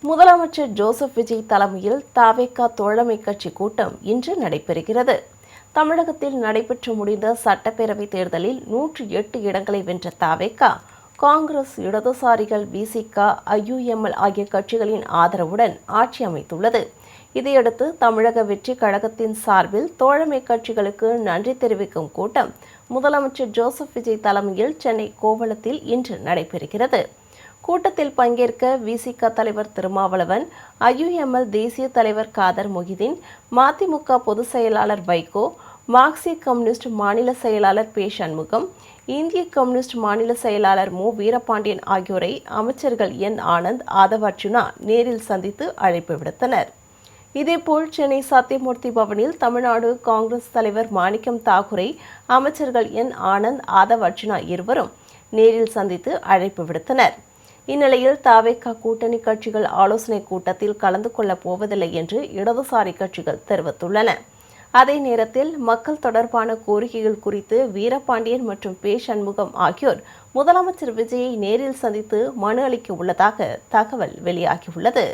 முதலமைச்சர் ஜோசப் விஜய் தலைமையில் தவேகா தோழமை கட்சி கூட்டம் இன்று நடைபெறுகிறது. தமிழகத்தில் நடைபெற்று முடிந்த சட்டப்பேரவை தேர்தலில் 108 இடங்களை வென்ற தவேகா, காங்கிரஸ், இடதுசாரிகள், விசிக, ஐயுஎம்எல் ஆகிய கட்சிகளின் ஆதரவுடன் ஆட்சி அமைத்துள்ளது. இதையடுத்து தமிழக வெற்றி கழகத்தின் சார்பில் தோழமை கட்சிகளுக்கு நன்றி தெரிவிக்கும் கூட்டம் முதலமைச்சர் ஜோசப் விஜய் தலைமையில் சென்னை கோவளத்தில் இன்று நடைபெறுகிறது. கூட்டத்தில் பங்கேற்க விசிக தலைவர் திருமாவளவன், ஐயுஎம்எல் தேசிய தலைவர் காதர் மொஹிதீன், மதிமுக பொதுச் செயலாளர் வைகோ, மார்க்சிஸ்ட் கம்யூனிஸ்ட் மாநில செயலாளர் பே. சண்முகம், இந்திய கம்யூனிஸ்ட் மாநில செயலாளர் மு. வீரபாண்டியன் ஆகியோரை அமைச்சர்கள் என். ஆனந்த், ஆதவ் அர்ஜுனா நேரில் சந்தித்து அழைப்பு விடுத்தனர். இதேபோல் சென்னை சத்தியமூர்த்தி பவனில் தமிழ்நாடு காங்கிரஸ் தலைவர் மாணிக்கம் தாகூரை அமைச்சர்கள் என். ஆனந்த், ஆதவ் அர்ஜுனா இருவரும் நேரில் சந்தித்து அழைப்பு விடுத்தனர். இந்நிலையில் தவேகா கூட்டணி கட்சிகள் ஆலோசனைக் கூட்டத்தில் கலந்து கொள்ளப் போவதில்லை என்று இடதுசாரி கட்சிகள் தெரிவித்துள்ளன. அதே நேரத்தில் மக்கள் தொடர்பான கோரிக்கைகள் குறித்து வீரபாண்டியன் மற்றும் பே. சண்முகம் ஆகியோர் முதலமைச்சர் விஜயை நேரில் சந்தித்து மனு அளிக்க உள்ளதாக தகவல் வெளியாகியுள்ளது.